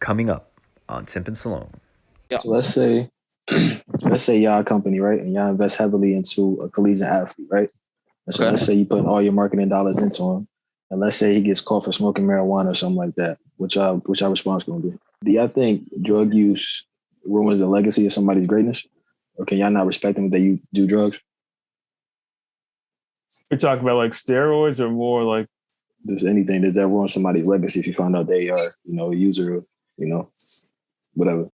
Coming up on Timpin Salone. So let's say y'all a company, right? And y'all invest heavily into a collegiate athlete, right? And so let's say you put all your marketing dollars into him. And let's say he gets caught for smoking marijuana or something like that. Which our response going to be? Do y'all think drug use ruins the legacy of somebody's greatness? Or can y'all not respect them if they do drugs? You're talking about like steroids or more like just anything? Does that ruin somebody's legacy if you find out they are, a user of, whatever?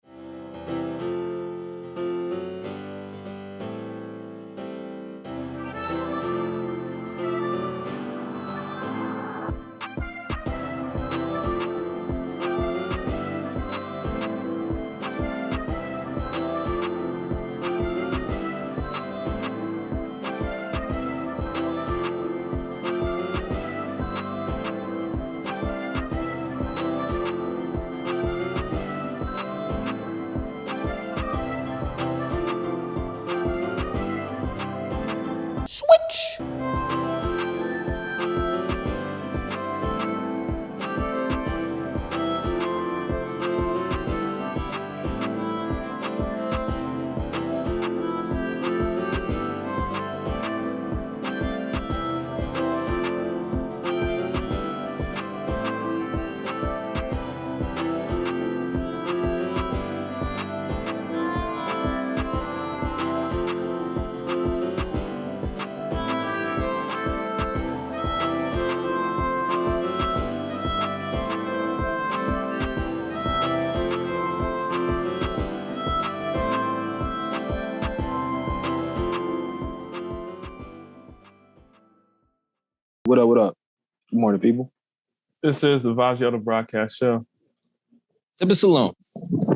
What up? Good morning, people. This is the Vibes Broadcast Show. Timpin Salone.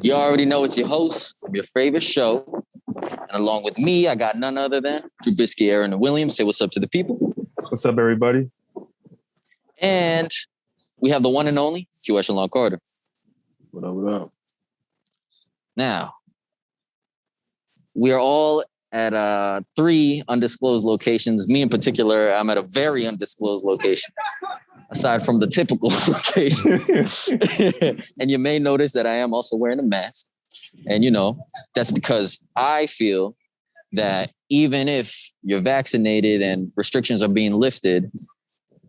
You already know it's your host from your favorite show. And along with me, I got none other than Trubisky, Aaron, and Williams. Say what's up to the people. What's up, everybody? And we have the one and only Q Echelon Carter. What up? Now, we are all at 3 undisclosed locations. Me in particular, I'm at a very undisclosed location, aside from the typical location. And you may notice that I am also wearing a mask. And, that's because I feel that even if you're vaccinated and restrictions are being lifted,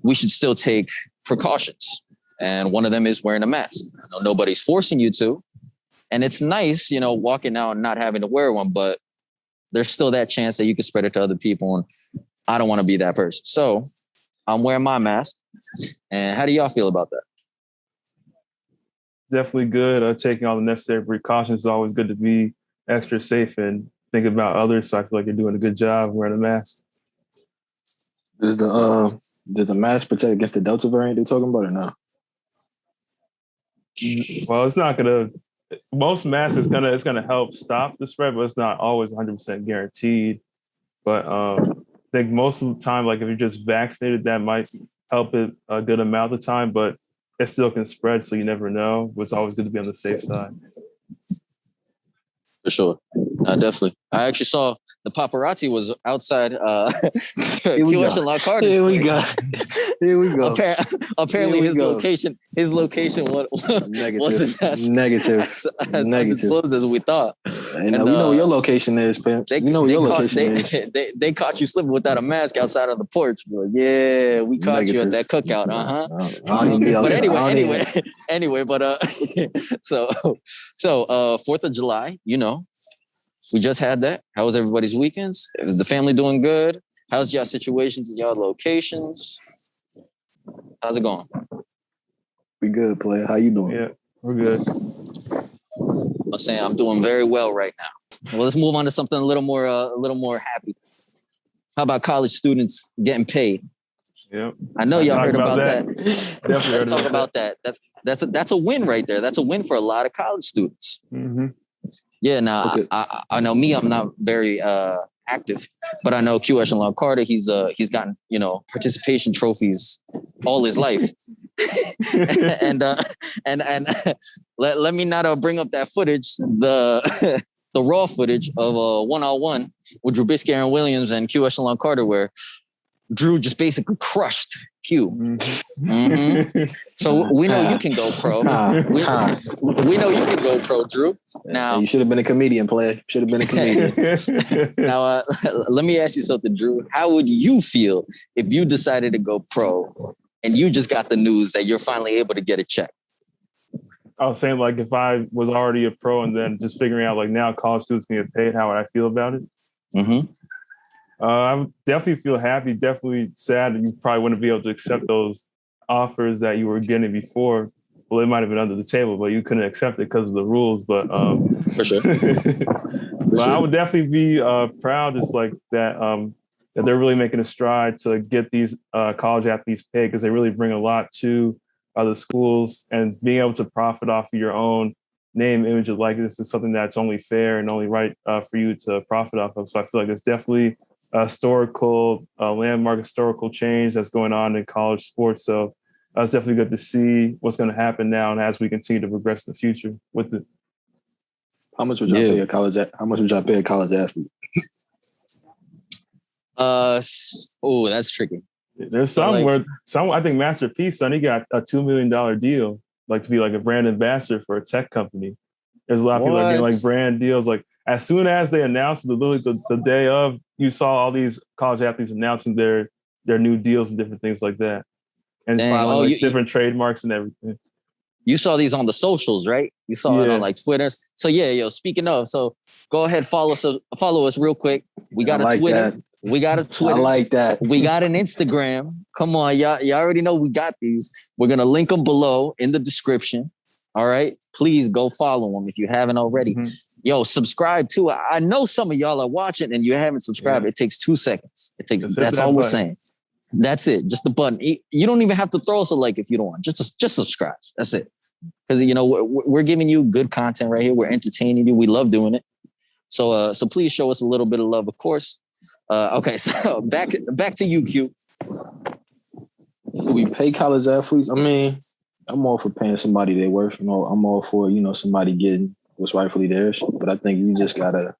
we should still take precautions. And one of them is wearing a mask. I know nobody's forcing you to. And it's nice, walking out and not having to wear one, but there's still that chance that you can spread it to other people. And I don't want to be that person. So I'm wearing my mask. And how do y'all feel about that? Definitely good. Taking all the necessary precautions is always good to be extra safe and think about others. So I feel like you're doing a good job wearing a mask. Does the mask protect against the Delta variant they're talking about or no? Well, it's not gonna. Most masks it's gonna help stop the spread, but it's not always 100% guaranteed. But I think most of the time, like if you're just vaccinated, that might help it a good amount of the time, but it still can spread, so you never know. It's always good to be on the safe side. For sure. Definitely. I actually saw the paparazzi was outside Q Echelon Carter. Here we go. Apparently his location wasn't as undisclosed as we thought. And we know what your location is, Pimp. They caught you slipping without a mask outside of the porch. Like, yeah, we caught you at that cookout. But anyway, so 4th of July, we just had that. How was everybody's weekends? Is the family doing good? How's y'all situations in y'all locations? How's it going? We good, player. How you doing? Yeah, we're good. I'm saying I'm doing very well right now. Well, let's move on to something a little more happy. How about college students getting paid? Yep. I know y'all heard about that. Let's talk about that. That's a win right there. That's a win for a lot of college students. Mm-hmm. Yeah, now okay. I know me, I'm not very active, but I know Q Echelon Carter, he's gotten, participation trophies all his life. and let me not bring up that footage, the raw footage of a 1-on-1 with Trubisky, Aaron Williams, and Q Echelon Carter, where Drew just basically crushed Q. Mm-hmm. So we know you can go pro. We know you can go pro, Drew. Now you should have been a comedian, player. Should have been a comedian. Now, let me ask you something, Drew. How would you feel if you decided to go pro and you just got the news that you're finally able to get a check? I was saying, like, if I was already a pro and then just figuring out, like, now college students can get paid, how would I feel about it? Mm-hmm. I would definitely feel happy, definitely sad that you probably wouldn't be able to accept those offers that you were getting before. Well, it might have been under the table, but you couldn't accept it because of the rules. But for sure. But I would definitely be proud, just like that, that they're really making a stride to get these college athletes paid, because they really bring a lot to the schools, and being able to profit off of your own name, image, and likeness is something that's only fair and only right for you to profit off of. So I feel like it's definitely a historical, landmark historical change that's going on in college sports. So it's definitely good to see what's going to happen now, and as we continue to progress in the future with it. How much would y'all pay a college? How much would y'all pay a college athlete? Oh, that's tricky. There's some where I think Master P, son, he got a $2 million deal, like to be like a brand ambassador for a tech company. There's a lot of people that are getting like brand deals. Like as soon as they announced the day of, you saw all these college athletes announcing their new deals and different things like that, and filing different trademarks and everything. You saw these on the socials, right? You saw it on like Twitter. So speaking of, so go ahead, follow us real quick. We got a Twitter. That. We got a Twitter. I like that. We got an Instagram. Come on, y'all already know we got these. We're going to link them below in the description. All right? Please go follow them if you haven't already. Mm-hmm. Yo, subscribe too. I know some of y'all are watching and you haven't subscribed. It takes 2 seconds. That's all we're saying. That's it. Just the button. You don't even have to throw us a like if you don't want. Just subscribe. That's it. Because, we're giving you good content right here. We're entertaining you. We love doing it. So please show us a little bit of love, of course. Okay, so back to you, Q. Do we pay college athletes? I mean, I'm all for paying somebody their worth. I'm all for somebody getting what's rightfully theirs. But I think you just gotta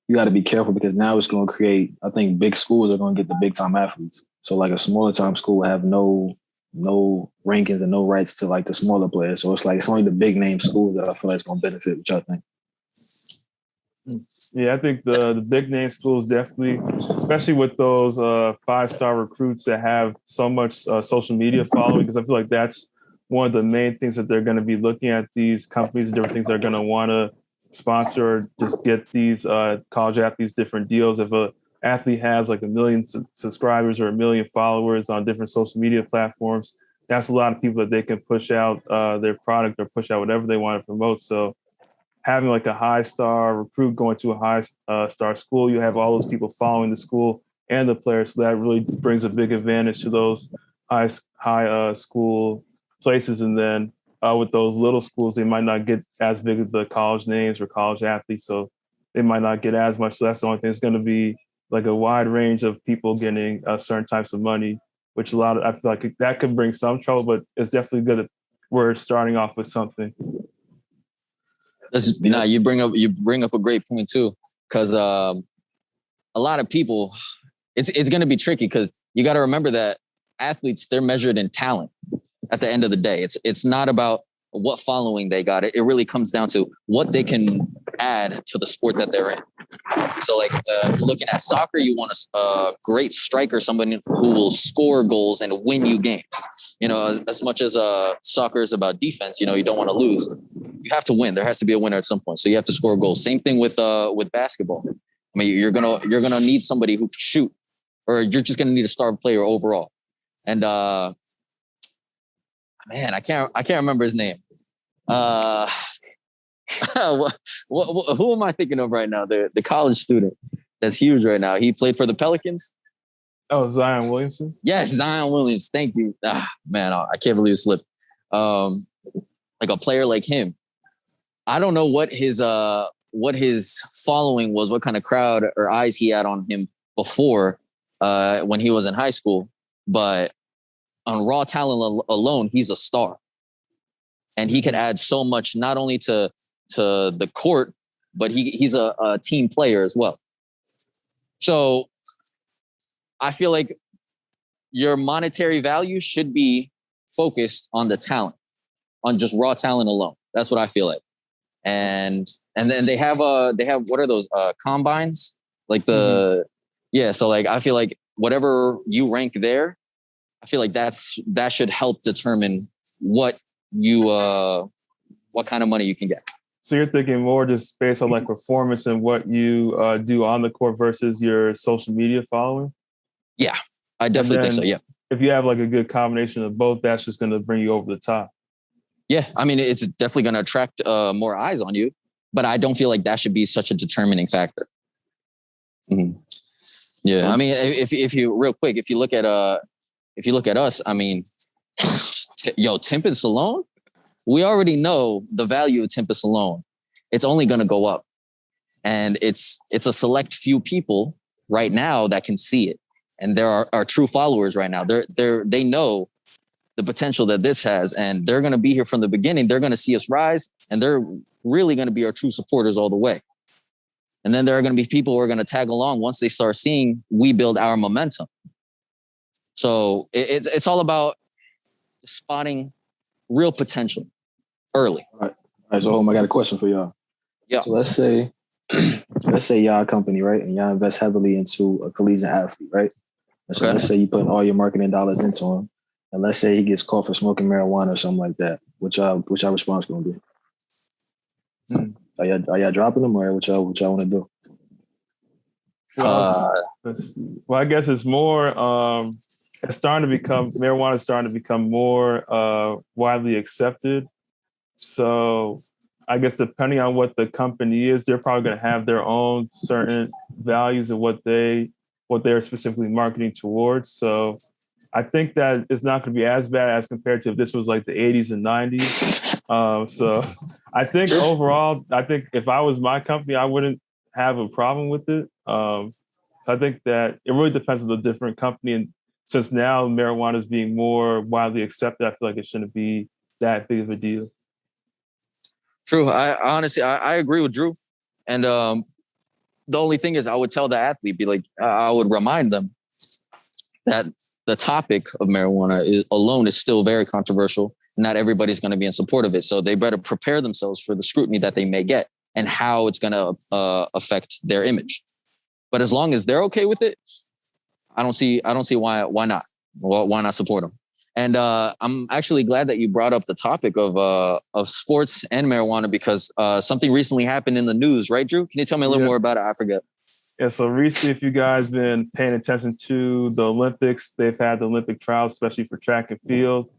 be careful, because now it's going to create. I think big schools are going to get the big time athletes. So like a smaller time school will have no rankings and no rights to like the smaller players. So it's only the big name schools that I feel like it's going to benefit. Which I think. Yeah, I think the big name schools definitely, especially with those 5-star recruits that have so much social media following, because I feel like that's one of the main things that they're going to be looking at. These companies and different things they're going to want to sponsor or just get these college athletes different deals. If an athlete has like 1 million subscribers or 1 million followers on different social media platforms, that's a lot of people that they can push out their product or push out whatever they want to promote. So having like a high star recruit going to a high star school, you have all those people following the school and the players. So that really brings a big advantage to those high school places. And then with those little schools, they might not get as big of the college names or college athletes. So they might not get as much. So that's the only thing. It's going to be like a wide range of people getting certain types of money, which I feel like that could bring some trouble, but it's definitely good that we're starting off with something. You bring up a great point too, because a lot of people, it's going to be tricky, because you got to remember that athletes, they're measured in talent. At the end of the day, it's not about what following they got. It really comes down to what they can add to the sport that they're in. So like if you're looking at soccer, you want a great striker, somebody who will score goals and win you games. As much as soccer is about defense, you don't want to lose. You have to win. There has to be a winner at some point. So you have to score goals. Same thing with basketball. I mean, you're gonna need somebody who can shoot, or you're just gonna need a star player overall. And man, I can't remember his name. Who am I thinking of right now? The college student that's huge right now. He played for the Pelicans. Oh, Zion Williamson? Yes, Zion Williams. Thank you. Man, I can't believe it slipped. Like a player like him. I don't know what his following was, what kind of crowd or eyes he had on him before when he was in high school. But on raw talent alone, he's a star. And he could add so much, not only to the court, but he's a team player as well. So I feel like your monetary value should be focused on the talent, on just raw talent alone. That's what I feel like. And then they have what are those combines? Like so like I feel like whatever you rank there, I feel like that should help determine what kind of money you can get. So you're thinking more just based on like performance and what you do on the court versus your social media following? Yeah, I definitely think so. Yeah. If you have like a good combination of both, that's just going to bring you over the top. Yeah, I mean, it's definitely going to attract more eyes on you, but I don't feel like that should be such a determining factor. Mm-hmm. Yeah, I mean, if you real quick, if you look at us, I mean, Timpin Salone, we already know the value of Timpin Salone. It's only going to go up, and it's a select few people right now that can see it, and there are true followers right now. They know the potential that this has, and they're going to be here from the beginning. They're going to see us rise, and they're really going to be our true supporters all the way. And then there are going to be people who are going to tag along once they start seeing we build our momentum. So it's all about spotting real potential early. All right. So I got a question for y'all. Yeah. So let's say y'all company, right? And y'all invest heavily into a collegiate athlete, right? And so let's say you put all your marketing dollars into him. And let's say he gets caught for smoking marijuana or something like that. What y'all response gonna be? Are y'all dropping them, or what y'all want to do? Well, I guess it's more. Marijuana is starting to become more widely accepted. So I guess depending on what the company is, they're probably going to have their own certain values of what they're specifically marketing towards. So I think that it's not going to be as bad as compared to if this was like the 80s and 90s. So I think overall, if I was my company, I wouldn't have a problem with it. So I think that it really depends on the different company. And since now marijuana is being more widely accepted, I feel like it shouldn't be that big of a deal. True. I honestly agree with Drew. And the only thing is I would tell the athlete, I would remind them that the topic of marijuana alone is still very controversial. Not everybody's going to be in support of it. So they better prepare themselves for the scrutiny that they may get and how it's going to affect their image. But as long as they're okay with it, I don't see why not. Well, why not support them? And I'm actually glad that you brought up the topic of sports and marijuana because something recently happened in the news, right, Drew? Can you tell me a little more about it? I forget. Yeah, so recently, if you guys been paying attention to the Olympics, they've had the Olympic trials, especially for track and field.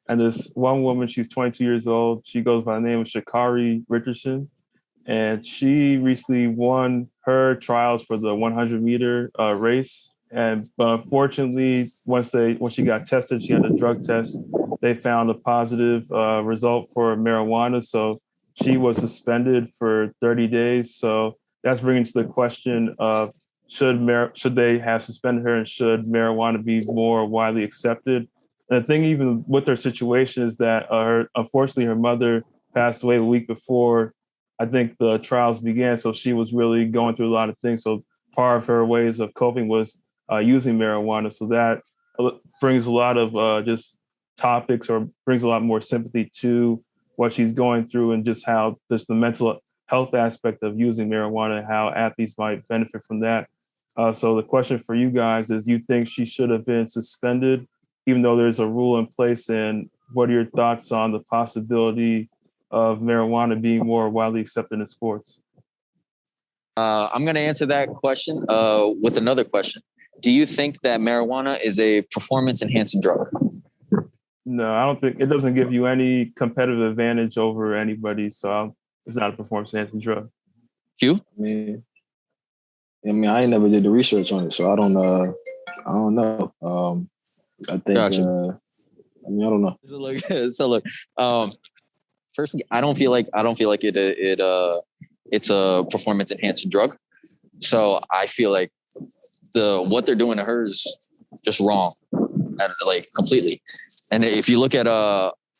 And this one woman, she's 22 years old. She goes by the name of Sha'Carri Richardson. And she recently won her trials for the 100-meter race. But unfortunately, when she got tested, she had a drug test. They found a positive result for marijuana. So she was suspended for 30 days. So that's bringing to the question of should they have suspended her and should marijuana be more widely accepted? And the thing even with her situation is that unfortunately her mother passed away a week before I think the trials began. So she was really going through a lot of things. So part of her ways of coping was using marijuana. So that brings a lot of just topics or brings a lot more sympathy to what she's going through and just how just the mental health aspect of using marijuana and how athletes might benefit from that. So the question for you guys is, you think she should have been suspended, even though there's a rule in place? And what are your thoughts on the possibility of marijuana being more widely accepted in sports? I'm going to answer that question with another question. Do you think that marijuana is a performance-enhancing drug? No, I don't think it doesn't give you any competitive advantage over anybody. So it's not a performance-enhancing drug. Hugh? I mean, I ain't never did the research on it, so I don't know. I think, Gotcha. I don't know. So look, firstly, I don't feel like it's a performance-enhancing drug. So I feel like what they're doing to her is just wrong, like completely. And if you look at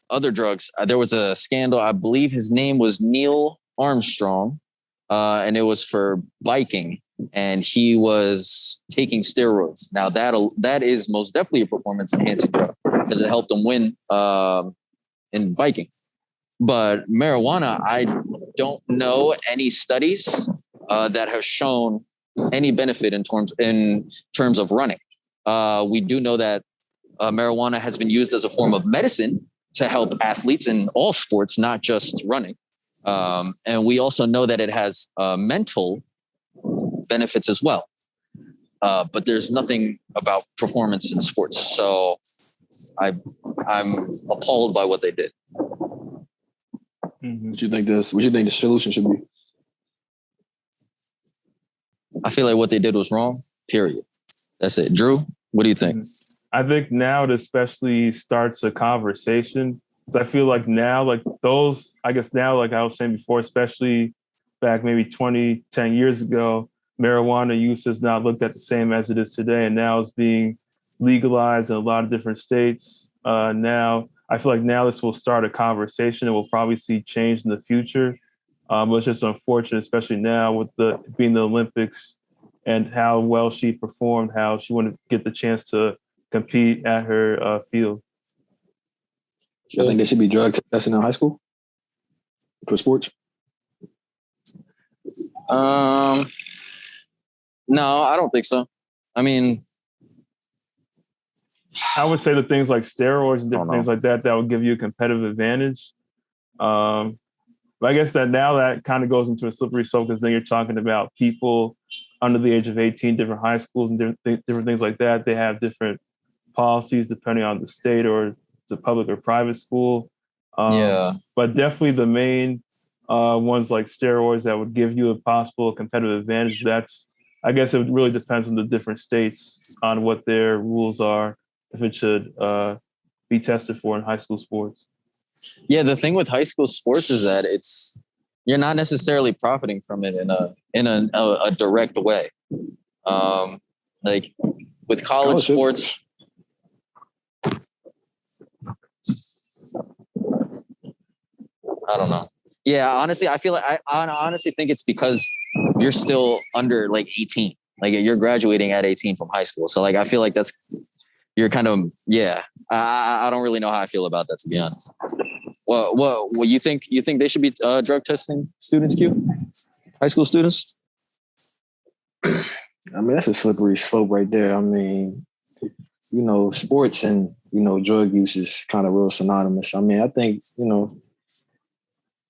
other drugs, there was a scandal. I believe his name was Neil Armstrong, and it was for biking. and he was taking steroids. Now that is most definitely a performance enhancing drug because it helped him win in biking. But marijuana, I don't know any studies that have shown any benefit in terms of running. We do know that marijuana has been used as a form of medicine to help athletes in all sports, not just running. And we also know that it has mental benefits as well. But there's nothing about performance in sports. So I'm appalled by what they did. Mm-hmm. What you think the solution should be? I feel like what they did was wrong, period. That's it. Drew, what do you think? I think now it especially starts a conversation. I feel like now, like those, I guess now, like I was saying before, especially back maybe 10 years ago, marijuana use is not looked at the same as it is today. And now it's being legalized in a lot of different states. Now, I feel like now this will start a conversation and we'll probably see change in the future. But it's just unfortunate, especially now with being the Olympics and how well she performed, how she wouldn't get the chance to compete at her field. I think there should be drug testing in high school for sports. No, I don't think so. I mean, I would say the things like steroids and different things like that would give you a competitive advantage. But I guess that now that kind of goes into a slippery slope because then you're talking about people under the age of 18, different high schools and different things like that. They have different policies depending on the state or it's a public or private school. But definitely the main ones like steroids that would give you a possible competitive advantage. I guess it really depends on the different states on what their rules are, if it should be tested for in high school sports. Yeah, the thing with high school sports is that you're not necessarily profiting from it in a direct way. Like with college sports, I don't know. Yeah, honestly, I feel like I honestly think it's because you're still under like 18. Like you're graduating at 18 from high school. So like I feel like you're kind of I don't really know how I feel about that, to be honest. What you think they should be drug testing students, Q? High school students? I mean, that's a slippery slope right there. I mean, sports and, drug use is kind of real synonymous. I mean, I think,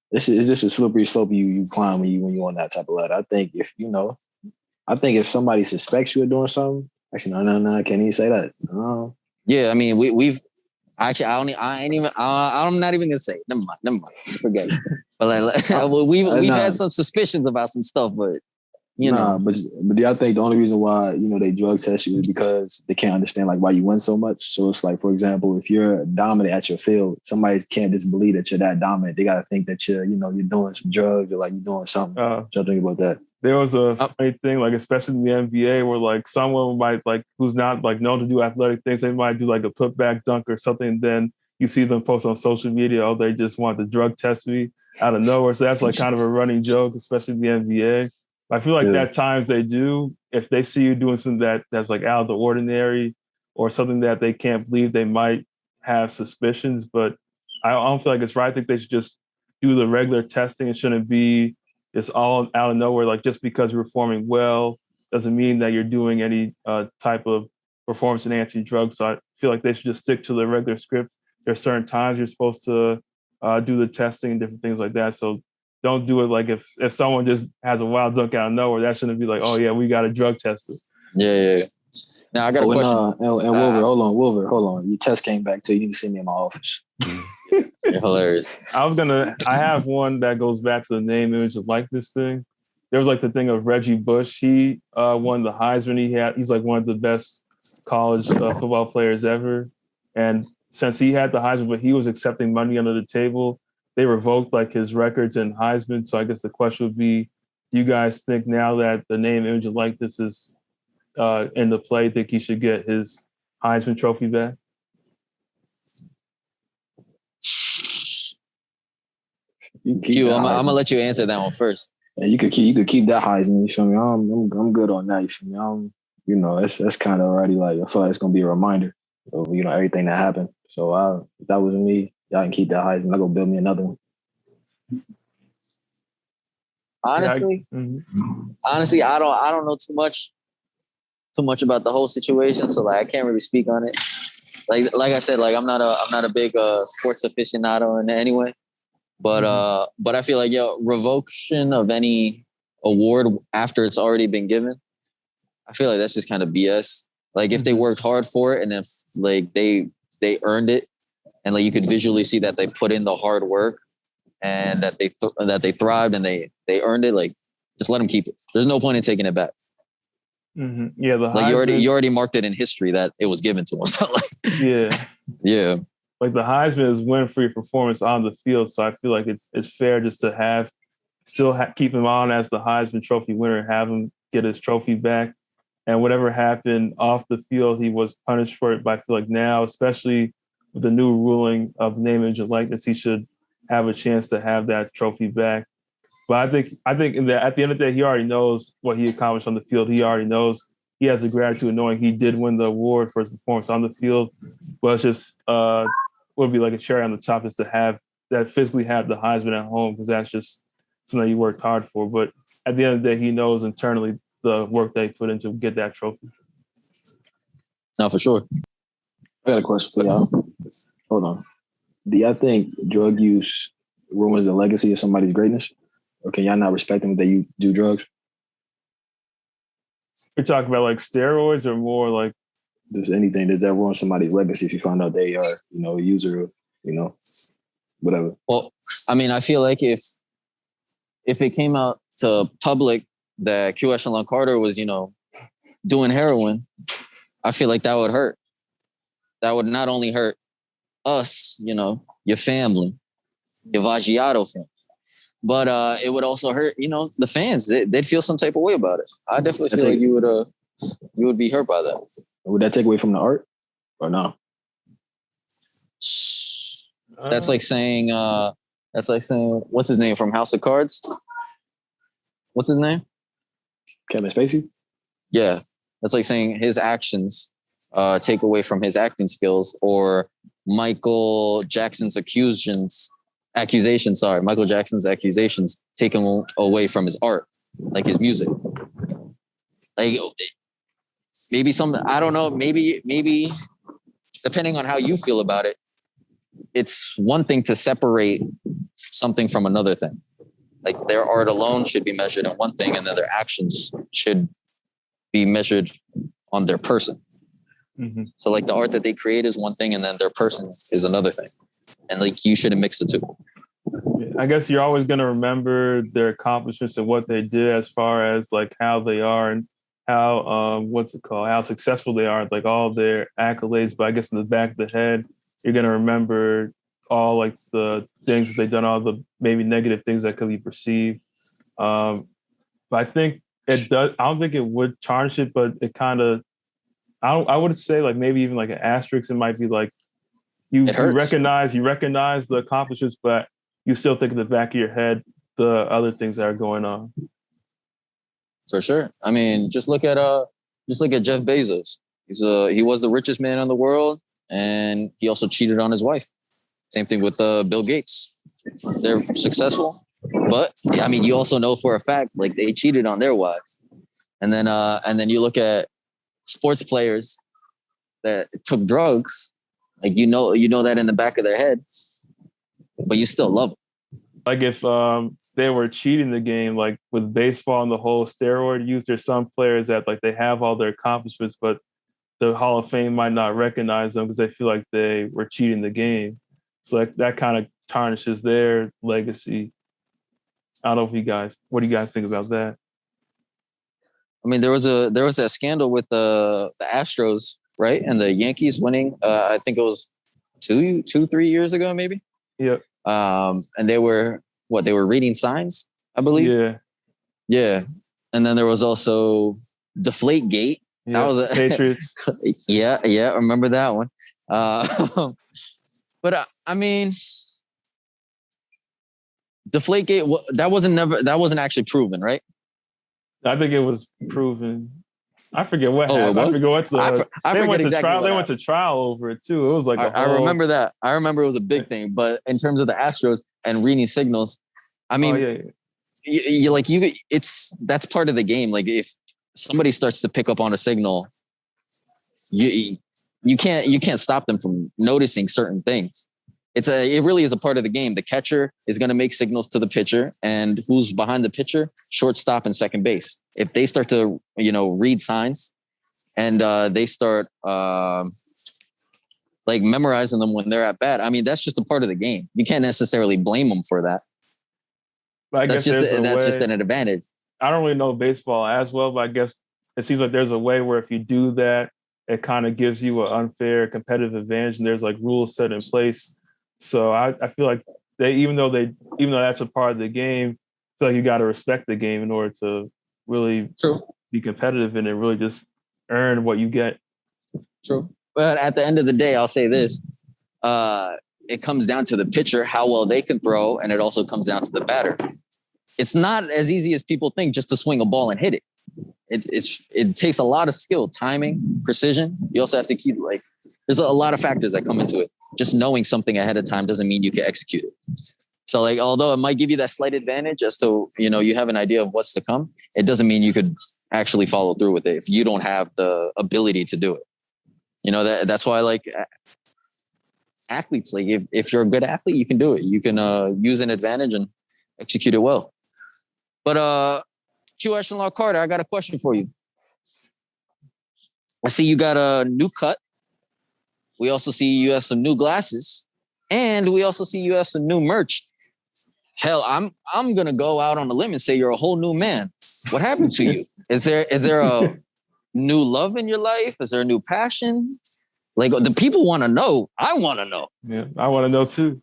this is just a slippery slope you climb when you're on that type of ladder. I think if somebody suspects you of doing something, actually, no, I can't even say that. Yeah, I mean, we've actually, I'm not even gonna say it. Never mind. Forget it. But like, we've had some suspicions about some stuff, but but I think the only reason why they drug test you is because they can't understand like why you win so much. So it's like, for example, if you're dominant at your field, somebody can't just believe that you're that dominant. They got to think that you're doing some drugs or like you're doing something. Think about that. There was a funny thing, like especially in the NBA, where like someone might like who's not like known to do athletic things, they might do like a putback dunk or something. And then you see them post on social media, oh, they just want to drug test me out of nowhere. So that's like kind of a running joke, especially in the NBA. I feel like at times they do, if they see you doing something that's like out of the ordinary or something that they can't believe, they might have suspicions. But I don't feel like it's right. I think they should just do the regular testing. It shouldn't be just all out of nowhere. Like just because you're performing well doesn't mean that you're doing any type of performance enhancing drugs. So I feel like they should just stick to the regular script. There are certain times you're supposed to do the testing and different things like that. So don't do it like if someone just has a wild dunk out of nowhere, that shouldn't be like, oh yeah, we got a drug tester. Yeah. Now I got a question. And Wilbur, hold on. Your test came back too. You need to see me in my office. You're hilarious. I have one that goes back to the name, image, and likeness thing. There was like the thing of Reggie Bush. He won the Heisman. He's like one of the best college football players ever. And since he had the Heisman, but he was accepting money under the table, they revoked like his records in Heisman. So I guess the question would be, do you guys think now that the name, image, and likeness is in the play, think he should get his Heisman trophy back? Q, I'm gonna let you answer that one first. And you could keep that Heisman. You feel me? I'm good on that. You feel me? That's kind of already like, I feel like it's gonna be a reminder of everything that happened. So if that was me, y'all can keep that Heisman. I go build me another one. Honestly, I don't know too much about the whole situation, so like I can't really speak on it. Like I said, like I'm not a big sports aficionado in any way, but I feel like revocation of any award after it's already been given, I feel like that's just kind of BS. Like if they worked hard for it and if like they earned it, and like you could visually see that they put in the hard work and that they thrived and they earned it, like just let them keep it. There's no point in taking it back. Yeah, like you already marked it in history that it was given to them. So like, yeah. Like the Heisman is win for your performance on the field, so I feel like it's fair just to keep him on as the Heisman Trophy winner, have him get his trophy back, and whatever happened off the field, he was punished for it. But I feel like now, especially with the new ruling of name, image, and likeness, he should have a chance to have that trophy back. But I think at the end of the day, he already knows what he accomplished on the field. He already knows he has the gratitude knowing he did win the award for his performance on the field. But it's just would be like a cherry on the top is to have that physically have the Heisman at home, because that's just something he worked hard for. But at the end of the day, he knows internally the work they put in to get that trophy. No, for sure. I got a question for y'all. Hold on. Do y'all think drug use ruins the legacy of somebody's greatness? Or can y'all not respect them if they do drugs? You're talking about like steroids or more like just anything? Does that ruin somebody's legacy if you find out they are, a user of, whatever? Well, I mean, I feel like if it came out to public that Q Echelon Carter was, doing heroin, I feel like that would hurt. That would not only hurt us, your family, your Vaggiato family, but it would also hurt, the fans. They'd feel some type of way about it. I definitely feel like you would be hurt by that. Would that take away from the art or no? That's like saying what's his name from House of Cards? What's his name? Kevin Spacey? Yeah. That's like saying his actions take away from his acting skills, or Michael Jackson's accusations take him away from his art, like his music. Like maybe I don't know, maybe depending on how you feel about it, it's one thing to separate something from another thing. Like their art alone should be measured in one thing, and then their actions should be measured on their person. Mm-hmm. So like the art that they create is one thing, and then their person is another thing. And like you shouldn't mix the two. I guess you're always going to remember their accomplishments and what they did as far as like how they are and how, how successful they are, like all their accolades. But I guess in the back of the head, you're going to remember all like the things that they've done, all the maybe negative things that could be perceived. But I think it does. I don't think it would tarnish it, but it kind of, I would say like maybe even like an asterisk. It might be like you recognize the accomplishments, but you still think in the back of your head the other things that are going on. For sure. I mean, just look at Jeff Bezos. He was the richest man in the world, and he also cheated on his wife. Same thing with Bill Gates. They're successful, but I mean, you also know for a fact like they cheated on their wives. And then you look at sports players that took drugs, like you know that in the back of their head, but you still love them. Like if they were cheating the game, like with baseball and the whole steroid use, there's some players that like they have all their accomplishments, but the Hall of Fame might not recognize them because they feel like they were cheating the game. So like that kind of tarnishes their legacy. I don't know what do you guys think about that? I mean, there was a scandal with the Astros, right? And the Yankees winning, I think it was 3 years ago, maybe. Yep. And they were reading signs, I believe. Yeah. And then there was also Deflategate. Yeah, that was Patriots. yeah. I remember that one. But I mean, Deflategate, that wasn't actually proven, right? I think it was proven. I forget what Oh, happened. it I was? forget what I they went forget to exactly trial. what They went to trial over it too. It was like I remember that. I remember it was a big thing. But in terms of the Astros and reading signals, I mean, that's part of the game. Like if somebody starts to pick up on a signal, you can't stop them from noticing certain things. It really is a part of the game. The catcher is going to make signals to the pitcher, and who's behind the pitcher? Shortstop and second base. If they start to, read signs and they start like memorizing them when they're at bat, I mean, that's just a part of the game. You can't necessarily blame them for that. That's just an advantage. I don't really know baseball as well, but I guess it seems like there's a way where if you do that, it kind of gives you an unfair competitive advantage, and there's like rules set in place. So I feel like even though that's a part of the game, I feel like you got to respect the game in order to really be competitive and then really just earn what you get. True. But at the end of the day, I'll say this. It comes down to the pitcher, how well they can throw, and it also comes down to the batter. It's not as easy as people think just to swing a ball and hit it. It takes a lot of skill, timing, precision. You also have to keep there's a lot of factors that come into it. Just knowing something ahead of time doesn't mean you can execute it. So although it might give you that slight advantage as to, you have an idea of what's to come, it doesn't mean you could actually follow through with it if you don't have the ability to do it. That's why athletes, if you're a good athlete, you can do it. You can use an advantage and execute it well. But Q Echelon Carter, I got a question for you. I see you got a new cut. We also see you have some new glasses, and we also see you have some new merch. Hell, I'm gonna go out on a limb and say you're a whole new man. What happened to you? Is there a new love in your life? Is there a new passion? The people want to know. I want to know. Yeah, I want to know too.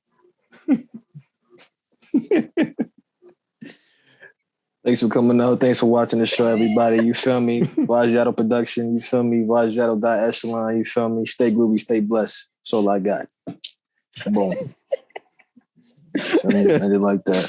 Thanks for coming out. Thanks for watching the show, everybody. You feel me? Vagiato Production. You feel me? Vagiato.echelon. You feel me? Stay groovy, stay blessed. That's all I got. Boom. I did like that.